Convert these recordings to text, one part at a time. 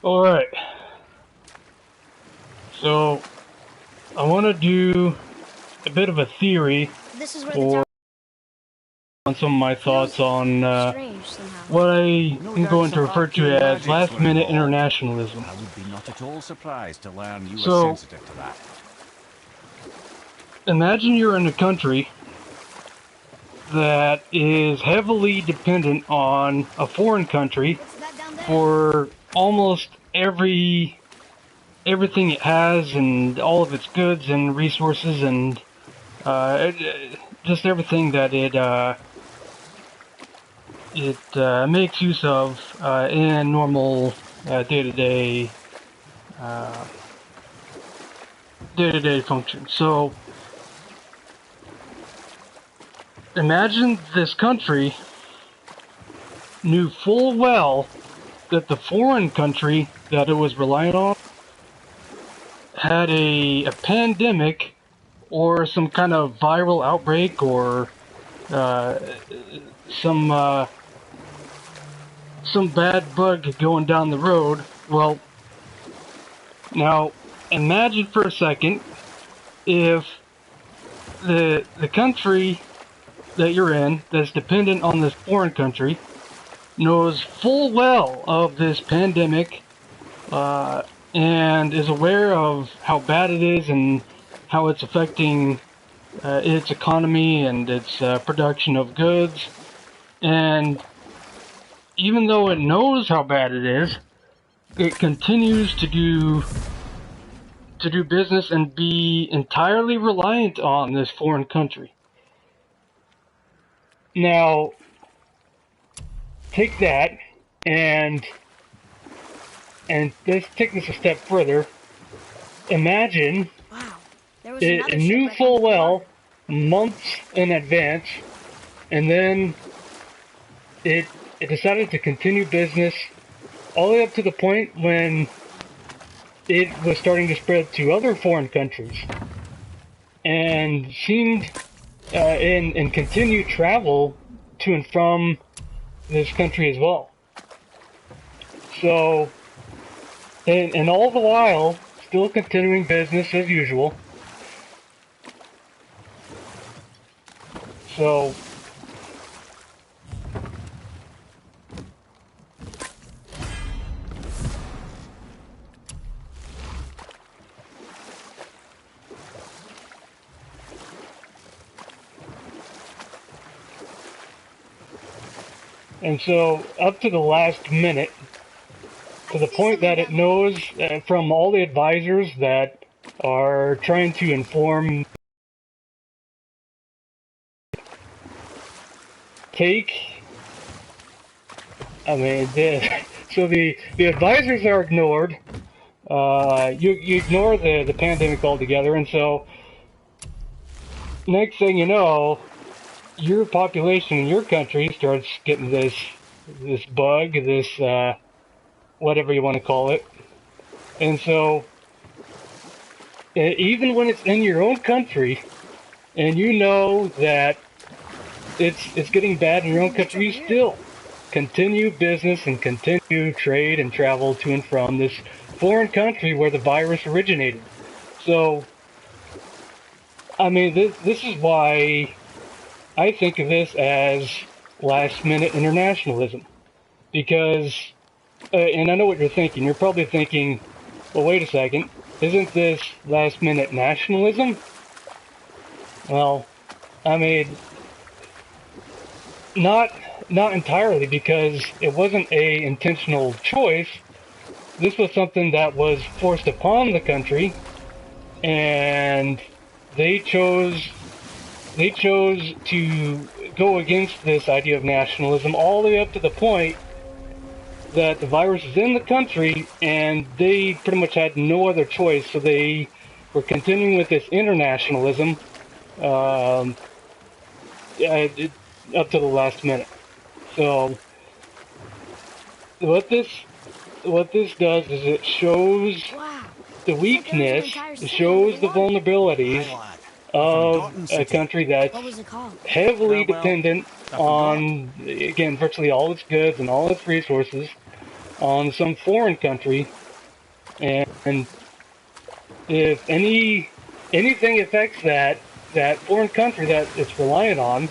Alright, so I want to do a bit of a theory This is where the or tower on some of my thoughts on strange somehow. what I No am doubt going to some refer to arcane as magics Last were Minute involved. Internationalism. I would be not at all surprised to learn you were So, sensitive to that. imagine you're in a country that is heavily dependent on a foreign country What's that down there? for almost everything it has and all of its goods and resources and just everything that it makes use of in normal day-to-day function. So imagine this country knew full well that the foreign country that it was reliant on had a pandemic or some kind of viral outbreak or uh, some bad bug going down the road. Well, now imagine for a second if the country that you're in that's dependent on this foreign country knows full well of this pandemic and is aware of how bad it is and how it's affecting its economy and its production of goods. And even though it knows how bad it is, it continues to do business and be entirely reliant on this foreign country. Now, take that and let's take this a step further. Imagine Wow. There was it another knew shipwreck full under the well water. months in advance, and then it decided to continue business all the way up to the point when it was starting to spread to other foreign countries and seemed and continued travel to and from this country as well. So, and all the while, still continuing business as usual. So, and so up to the last minute, to the point that it knows from all the advisors that are trying to inform, take, I mean, so the advisors are ignored. You ignore the pandemic altogether, and so next thing you know, your population in your country starts getting this bug, this whatever you want to call it, and so even when it's in your own country, and you know that it's getting bad in your own country, you still continue business and continue trade and travel to and from this foreign country where the virus originated. So, I mean, this is why I think of this as last minute internationalism. Because, and I know what you're thinking. You're probably thinking, well, wait a second, isn't this last minute nationalism? Well, I mean, not entirely, because it wasn't a intentional choice. This was something that was forced upon the country, and they chose to go against this idea of nationalism all the way up to the point that the virus is in the country and they pretty much had no other choice, so they were continuing with this internationalism um, up to the last minute. So what this does is it shows the weakness, it shows the vulnerabilities of a country that's heavily dependent on, again, virtually all its goods and all its resources, on some foreign country, and if anything affects that foreign country that it's reliant on,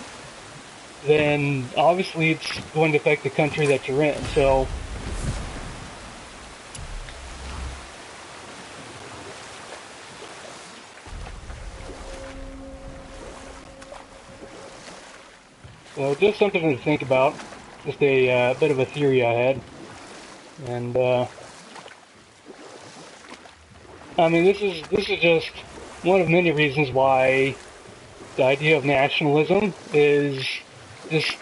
then obviously it's going to affect the country that you're in. So just something to think about. Just a bit of a theory I had, and I mean this is just one of many reasons why the idea of nationalism is just,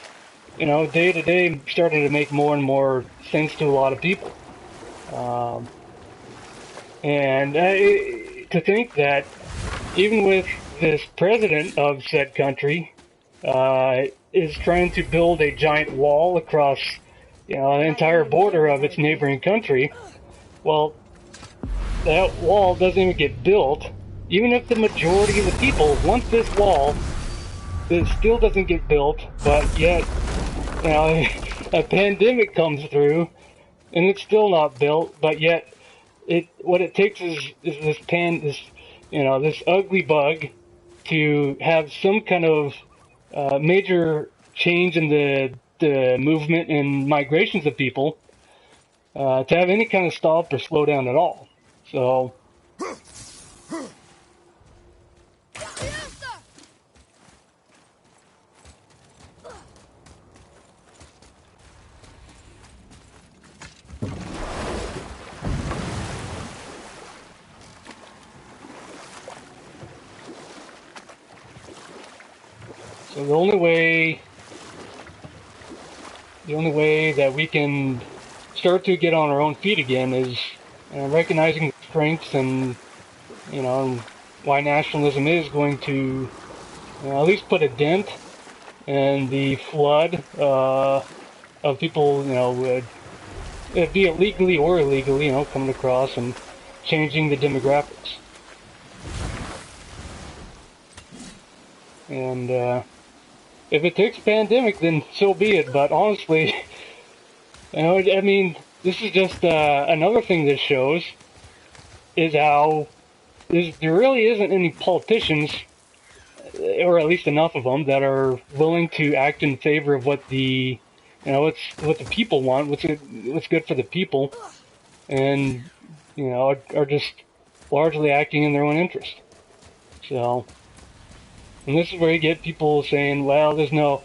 day to day starting to make more and more sense to a lot of people. Um, and to think that even with this president of said country is trying to build a giant wall across, an entire border of its neighboring country, well, that wall doesn't even get built. Even if the majority of the people want this wall, it still doesn't get built, but yet, a pandemic comes through, and it's still not built, but yet, what it takes is this ugly bug to have some kind of major change in the movement and migrations of people to have any kind of stop or slow down at all. So, the only way that we can start to get on our own feet again is recognizing the strengths and why nationalism is going to at least put a dent in the flood of people, be it legally or illegally, coming across and changing the demographics. And if it takes a pandemic, then so be it. But honestly, I mean, this is just another thing this shows is how there really isn't any politicians, or at least enough of them, that are willing to act in favor of what what the people want, what's good for the people, and are just largely acting in their own interest. So, and this is where you get people saying, "Well, there's no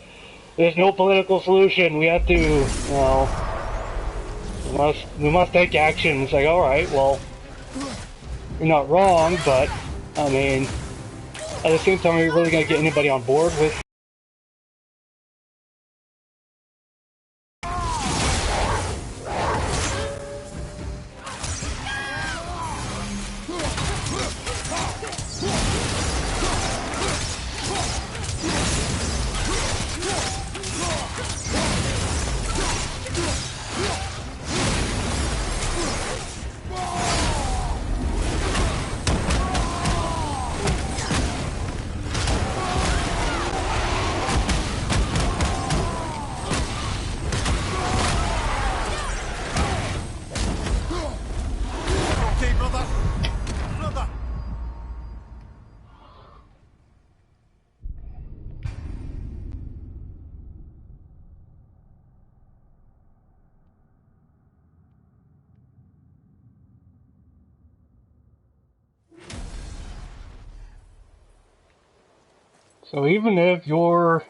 political solution. We have to, we must take action." It's like, all right, well, you're not wrong, but I mean, at the same time, are you really going to get anybody on board with? So even if the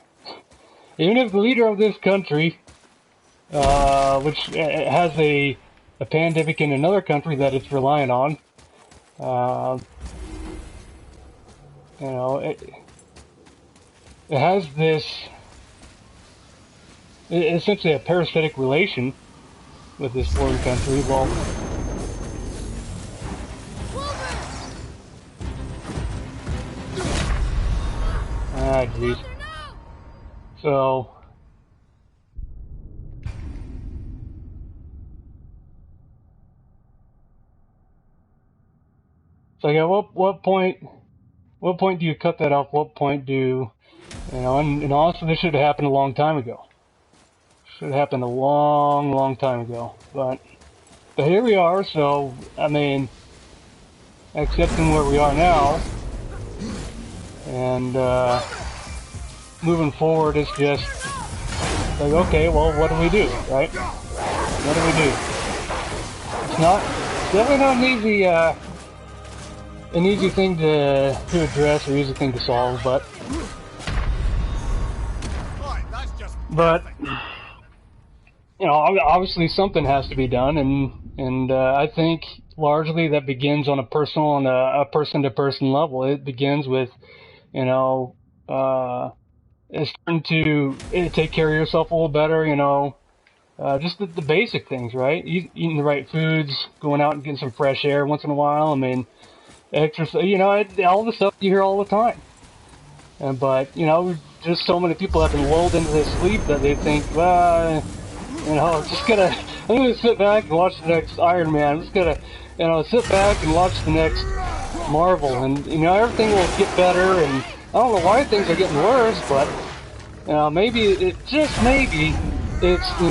leader of this country, which has a pandemic in another country that it's reliant on, it has this essentially a parasitic relation with this foreign country. Well, geez. So, at what point do you cut that off? What point do and honestly, this should have happened a long time ago. Should have happened a long, long time ago. But But here we are, so, I mean, accepting where we are now, and moving forward is just like, okay, well, what do we do, right? What do we do? It's definitely not an easy thing to address or easy thing to solve, but you know, obviously something has to be done, and I think largely that begins on a personal and a person-to-person level. It begins with, you know, it's starting to take care of yourself a little better, you know, just the basic things, right? Eating the right foods, going out and getting some fresh air once in a while. I mean, exercise, you know, all the stuff you hear all the time. But, you know, just so many people have been lulled into this sleep that they think, well, you know, I'm gonna sit back and watch the next Iron Man. I'm just gonna, you know, sit back and watch the next Marvel, and you know, everything will get better. And I don't know why things are getting worse, but you know, maybe it's, you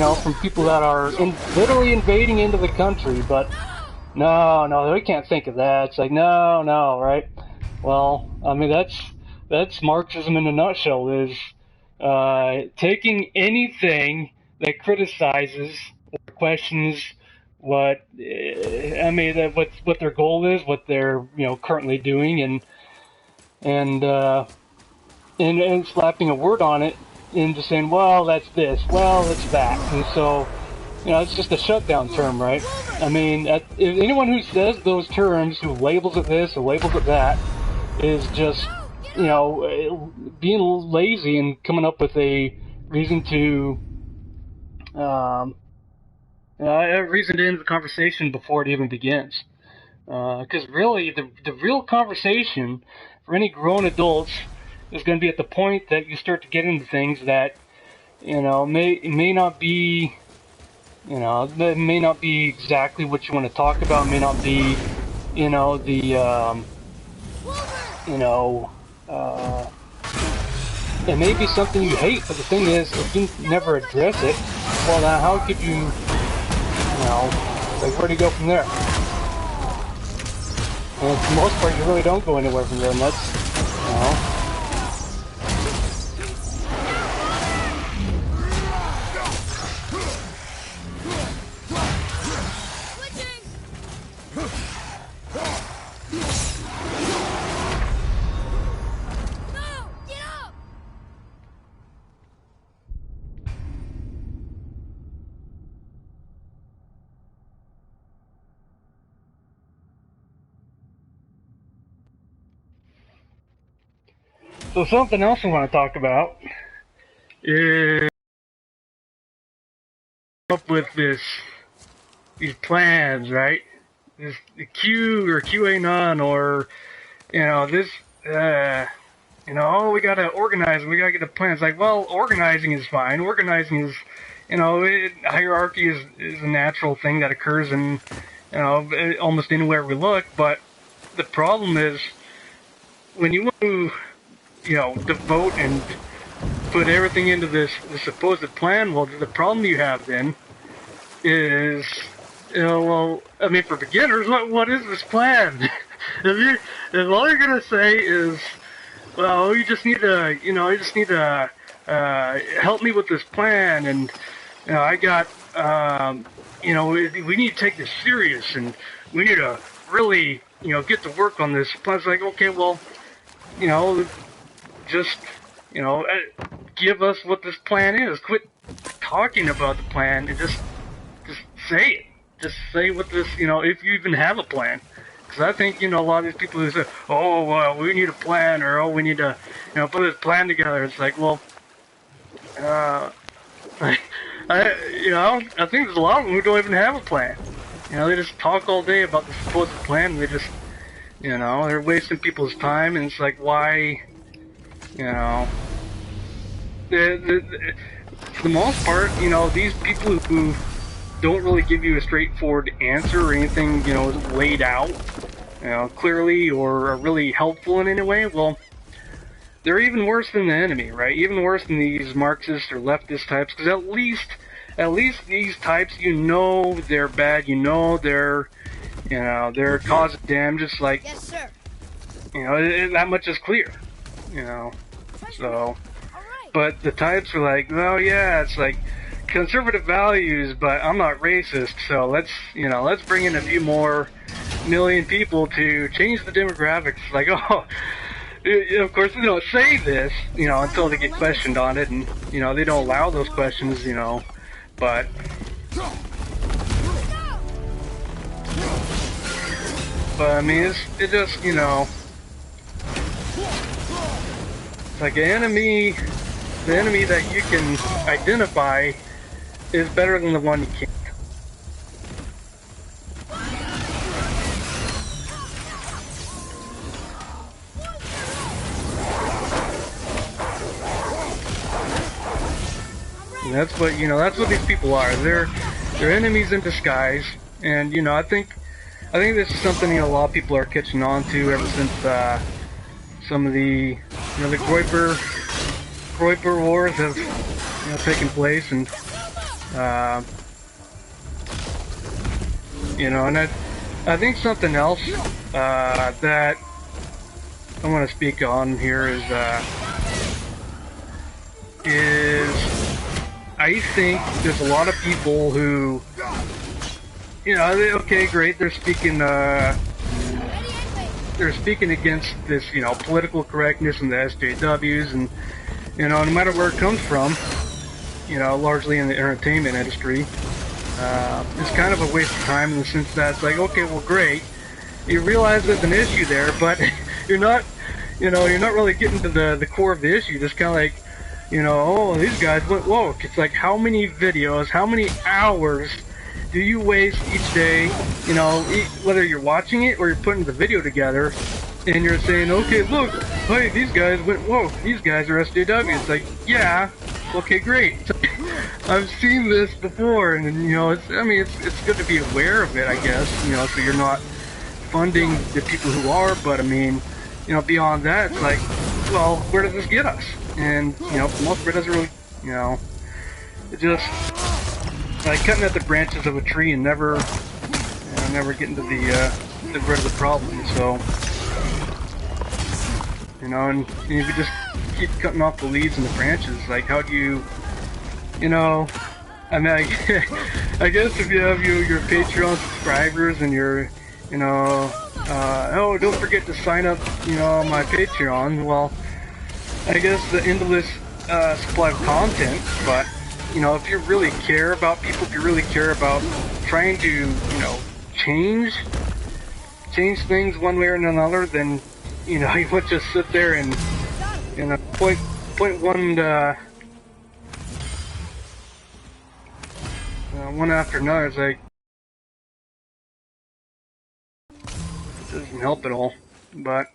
know, from people that are literally invading into the country. But no, we can't think of that. It's like no, right? Well, I mean, that's Marxism in a nutshell. Is taking anything that criticizes or questions what their goal is, what they're, you know, currently doing, and and slapping a word on it and just saying, well, that's this, well, that's that, and so, you know, it's just a shutdown term, right? I mean, if anyone who says those terms, who labels it this or labels it that, is just, you know, being lazy and coming up with a reason to, a reason to end the conversation before it even begins. Because really, the real conversation for any grown adults is going to be at the point that you start to get into things that, you know, may not be, you know, that may not be exactly what you want to talk about. May not be, you know, you know, it may be something you hate. But the thing is, if you never address it, well, now how could you, you know, like, where do you go from there? And for the most part, you really don't go anywhere from there, and that's, you know. So something else I want to talk about is up with these plans, right? This the Q or QAnon, or you know, this you know, oh, we gotta organize, we gotta get the plans. Like, well, organizing is fine. Organizing is, you know, hierarchy is a natural thing that occurs in, you know, almost anywhere we look. But the problem is when you want to, you know, devote and put everything into this supposed plan. Well, the problem you have then is, you know, well, I mean, for beginners, what is this plan? if all you're gonna say is, well, you just need to, you know, help me with this plan, and you know, I got, you know, we need to take this serious, and we need to really, you know, get to work on this plan. It's like, okay, well, you know, just, you know, give us what this plan is. Quit talking about the plan and just say it. Just say what this, you know, if you even have a plan. Because I think, you know, a lot of these people who say, oh, well, we need a plan, or, oh, we need to, you know, put this plan together. It's like, well, you know, I think there's a lot of them who don't even have a plan. You know, they just talk all day about the supposed plan, and they just, you know, they're wasting people's time, and it's like, why, you know, for the most part, you know, these people who don't really give you a straightforward answer or anything, you know, laid out, you know, clearly, or are really helpful in any way, well, they're even worse than the enemy, right? Even worse than these Marxist or leftist types, because at at least these types, you know they're bad, you know they're causing damage. Just like, Yes, sir. that much is clear, so. All right. But the types are like, well, yeah, it's like conservative values, but I'm not racist, so let's bring in a few more million people to change the demographics. Like, oh, of course they don't say this, until they get questioned on it, and they don't allow those questions, but. But I mean, it just, it's like an enemy. The enemy that you can identify is better than the one you can't. And that's what these people are. They're enemies in disguise, and I think this is something a lot of people are catching on to ever since some of the the Groiper wars have taken place, and and I think something else that I want to speak on here is I think there's a lot of people who okay, great, they're speaking against this political correctness and the SJWs, and no matter where it comes from, largely in the entertainment industry, it's kind of a waste of time in the sense that it's like, okay, well, great, you realize there's an issue there, but you're not really getting to the core of the issue. Just kind of like, oh, these guys went woke. It's like, how many videos, how many hours do you waste each day, whether you're watching it or you're putting the video together, and you're saying, okay, look, hey, these guys went woke, these guys are SJW. It's like, yeah, okay, great. I've seen this before, and it's good to be aware of it, I guess, so you're not funding the people who are, but I mean, beyond that, it's like, well, where does this get us? And, for most of it doesn't really, it just, like cutting at the branches of a tree and never getting to the root of the problem. So, and if you just keep cutting off the leaves and the branches, like how do you, I mean, I guess if you have your Patreon subscribers and your, oh, don't forget to sign up, on my Patreon. Well, I guess the endless supply of content, but. If you really care about people, if you really care about trying to, change things one way or another, then, you won't just sit there and, point one after another. It's like, it doesn't help at all, but.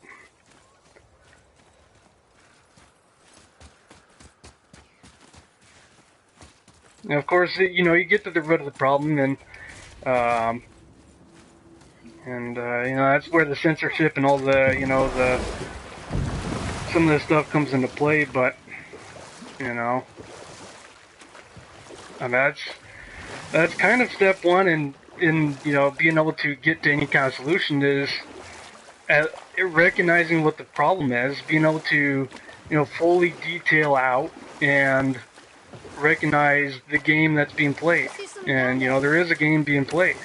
Now, of course, you get to the root of the problem, and that's where the censorship and all the some of this stuff comes into play. But I mean, that's kind of step one in being able to get to any kind of solution is recognizing what the problem is, being able to fully detail out and recognize the game that's being played, and there is a game being played.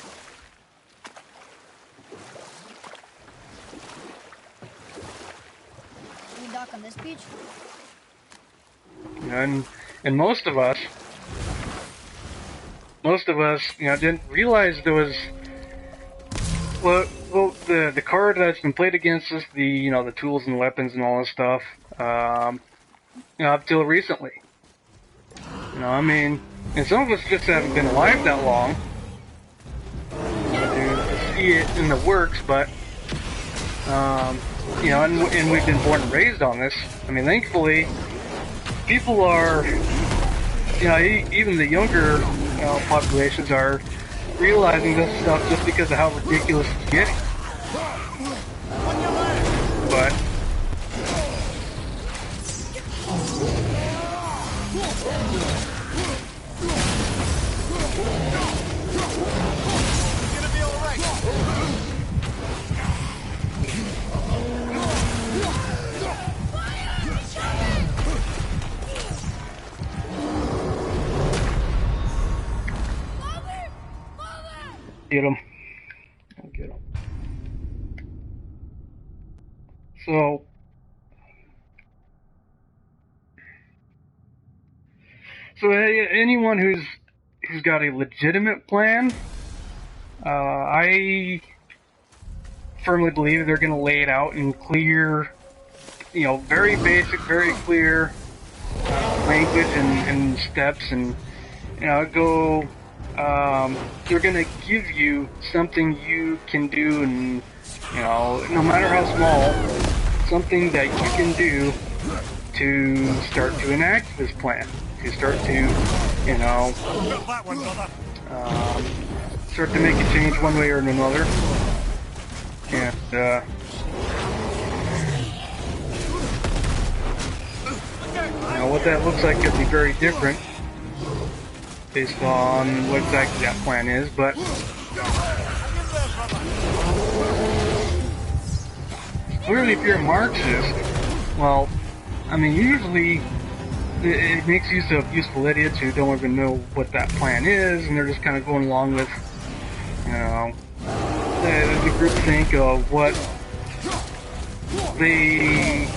Can we dock on this beach? And most of us, didn't realize there was well the card that's been played against us, the tools and weapons and all this stuff, up till recently. I mean, and some of us just haven't been alive that long to see it in the works, but, and we've been born and raised on this. I mean, thankfully, people are, even the younger populations are realizing this stuff just because of how ridiculous it's getting. But, Get him. I'll get him. So, anyone who's got a legitimate plan, I firmly believe they're going to lay it out in clear, very basic, very clear language and steps, and go. They're going to give you something you can do, and no matter how small, something that you can do to start to enact this plan, to start to, start to make a change one way or another. And, what that looks like could be very different based on what exactly that plan is, but clearly if you're a Marxist, well, I mean, usually it makes use of useful idiots who don't even know what that plan is, and they're just kind of going along with, the groupthink of what they,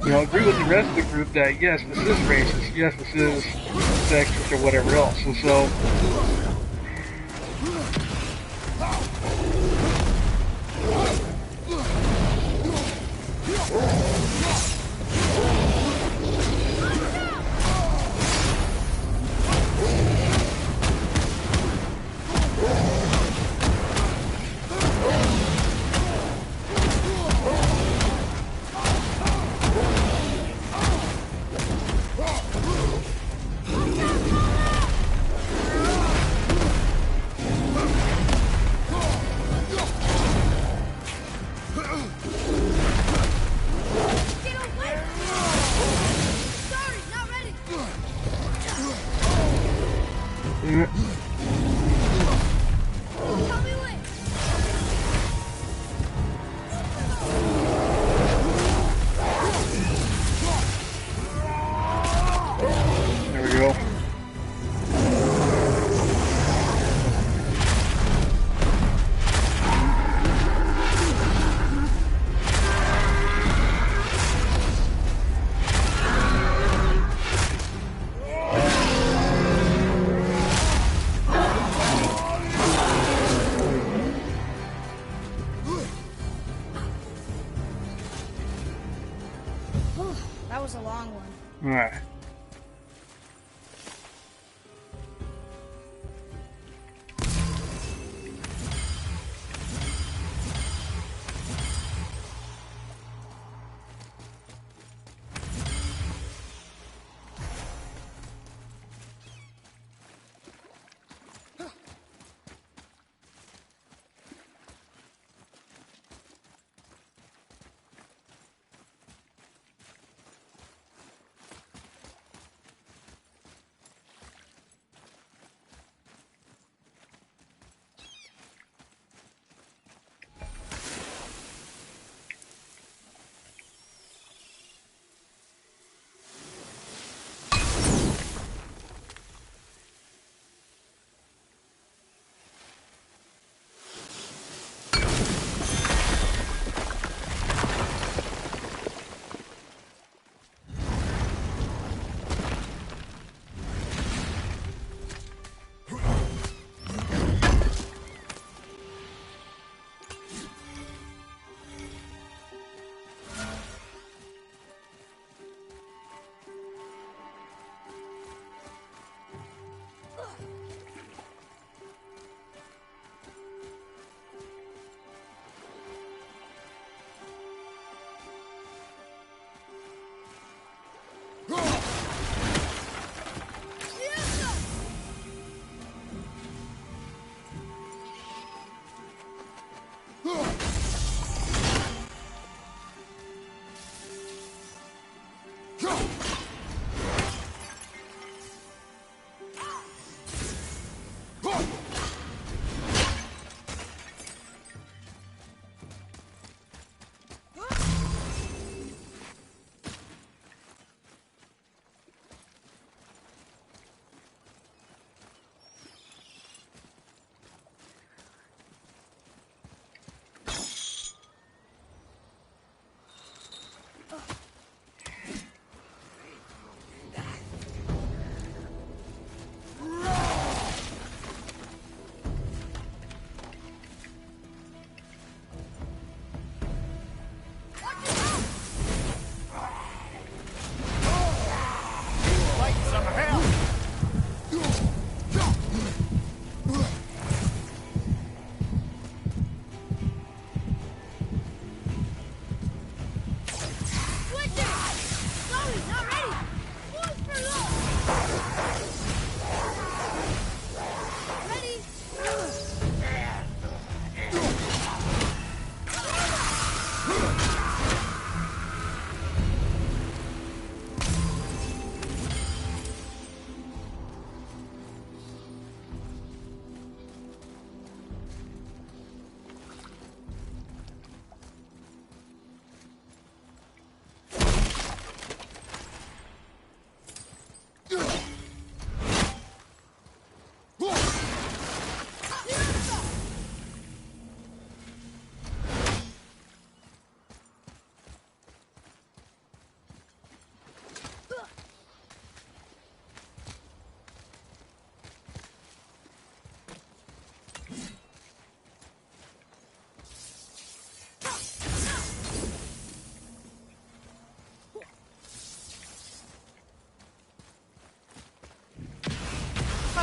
agree with the rest of the group that, yes, this is racist, yes, this is sexist, or whatever else. And so, there we go. That was a long one. Alright.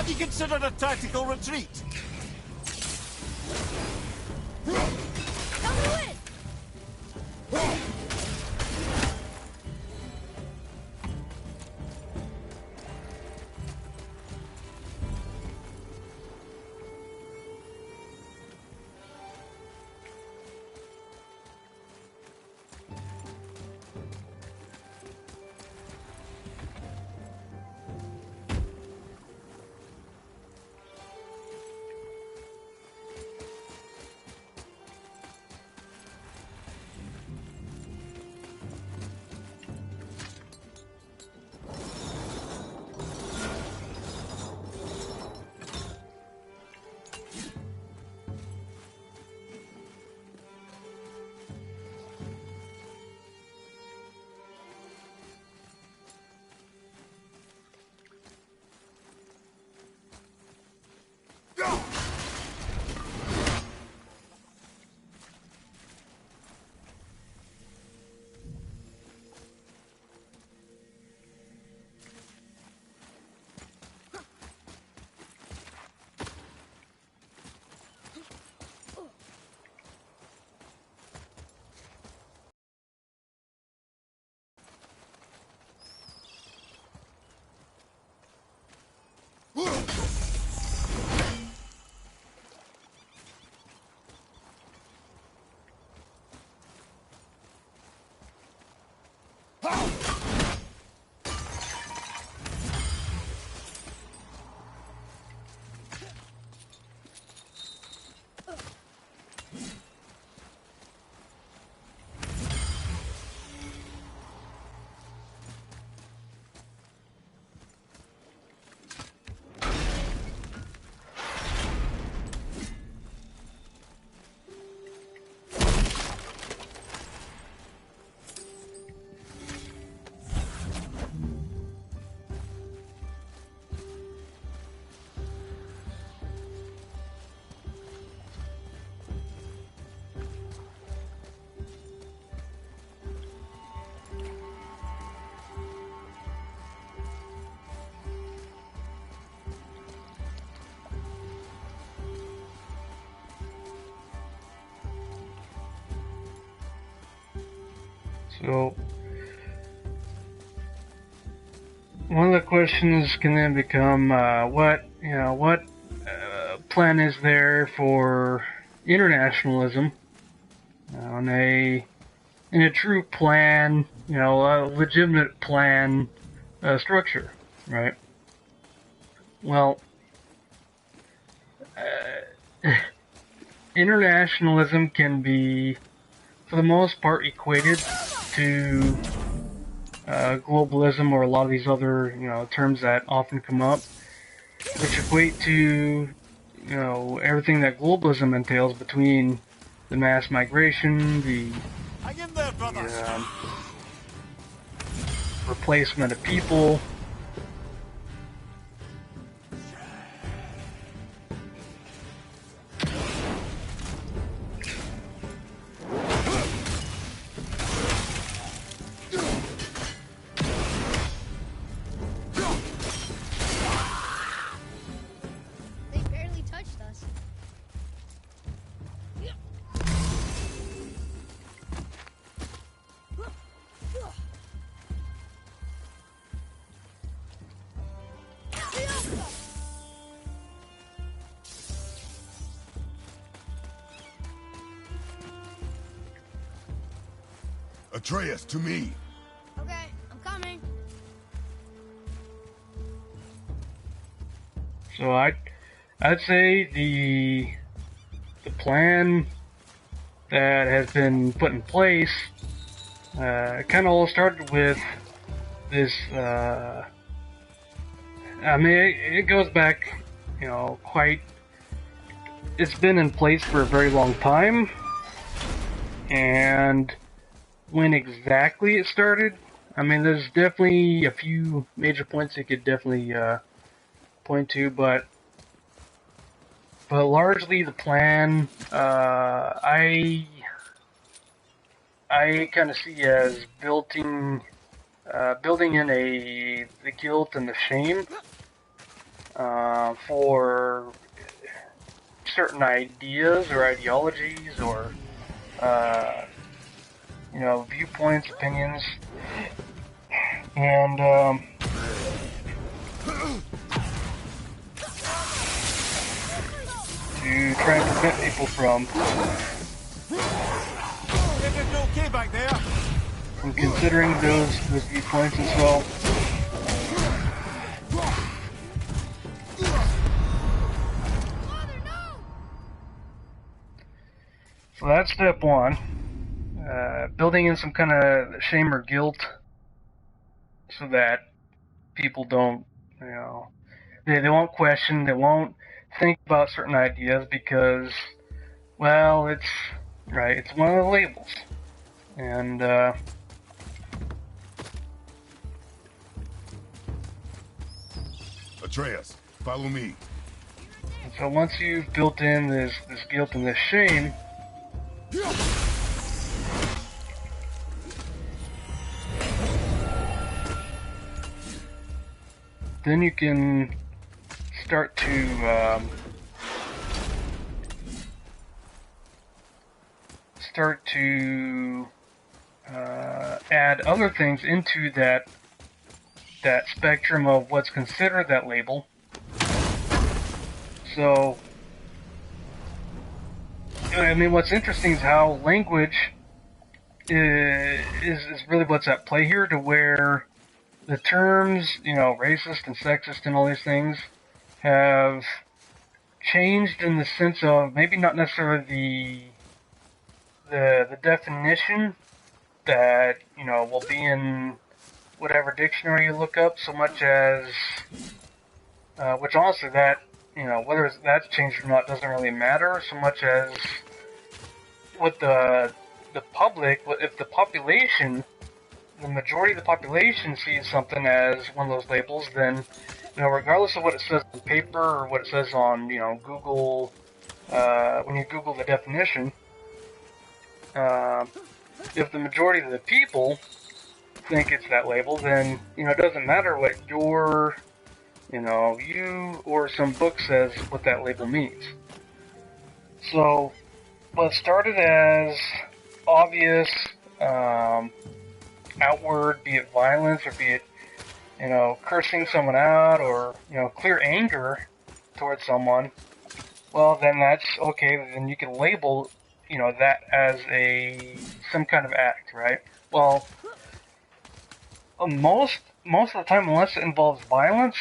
Have you considered a tactical retreat? Come to it! So, one of the questions can then become, what plan is there for internationalism in a true plan, a legitimate plan structure, right? Well, internationalism can be, for the most part, equated to globalism, or a lot of these other terms that often come up, which equate to everything that globalism entails, between the mass migration, the Hang in there, brothers. Replacement of people. They barely touched us. Atreus, to me. Okay, I'm coming. So I'd say the plan that has been put in place kind of all started with this. I mean, it goes back, quite. It's been in place for a very long time, and when exactly it started, I mean, there's definitely a few major points you could definitely point to, but largely the plan, I kind of see as building in the guilt and the shame for certain ideas or ideologies or viewpoints, opinions, and to try and prevent people Everything okay back there? from considering those viewpoints. And so that's step one. Building in some kind of shame or guilt so that people don't, they won't question, they won't think about certain ideas because, well, it's one of the labels. And Atreus, follow me. and so once you've built in this guilt and this shame, then you can start to add other things into that spectrum of what's considered that label. So, I mean, what's interesting is how language is really what's at play here, to where the terms, racist and sexist and all these things have changed in the sense of maybe not necessarily the definition that, will be in whatever dictionary you look up, so much as, which honestly that, whether that's changed or not doesn't really matter, so much as what the public, if the population, the majority of the population sees something as one of those labels, then, regardless of what it says on paper or what it says on, Google, when you Google the definition, if the majority of the people think it's that label, then, it doesn't matter what you or some book says what that label means. So, what started as obvious, outward, be it violence or be it, cursing someone out or, clear anger towards someone, well, then that's okay. Then you can label, that as some kind of act, right? Well, most of the time, unless it involves violence,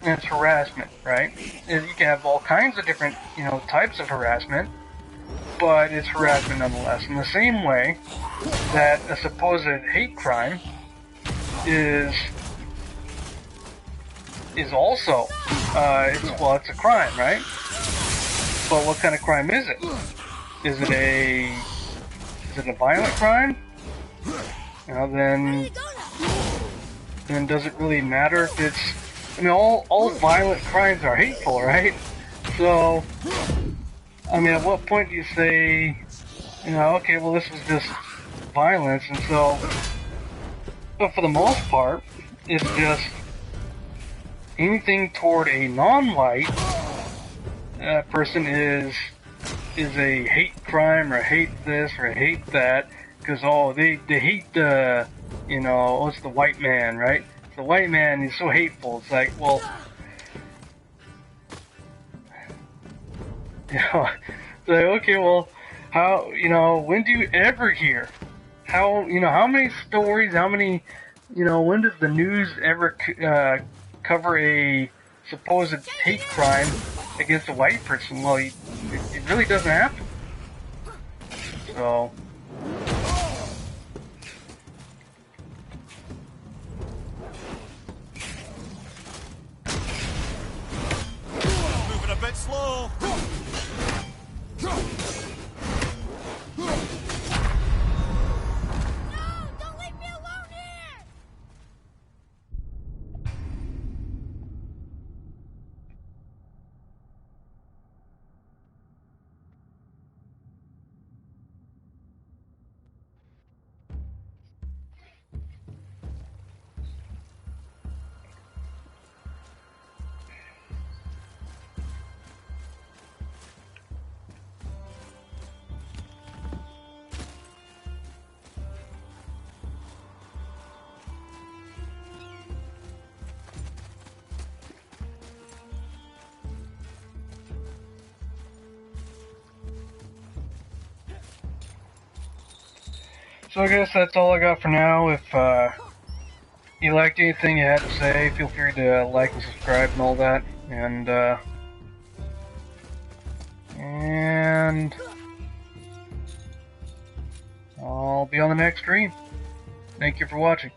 it's harassment, right? You can have all kinds of different, types of harassment, but it's harassment nonetheless. In the same way that a supposed hate crime is also, it's a crime, right? But what kind of crime is it? Is it a violent crime? Then does it really matter if it's, all violent crimes are hateful, right? So, at what point do you say, okay, well, this was just violence, and so, but for the most part, it's just anything toward a non-white person is a hate crime, or hate this, or hate that, because, they hate it's the white man, right? The white man is so hateful. It's like, well, it's like, okay, well, how, when do you ever hear? How many stories, when does the news ever cover a supposed hate crime against a white person? Well, it really doesn't happen. So, Moving a bit slow. No! Don't leave me alone here! So I guess that's all I got for now. If you liked anything you had to say, feel free to like and subscribe and all that. And I'll be on the next stream. Thank you for watching.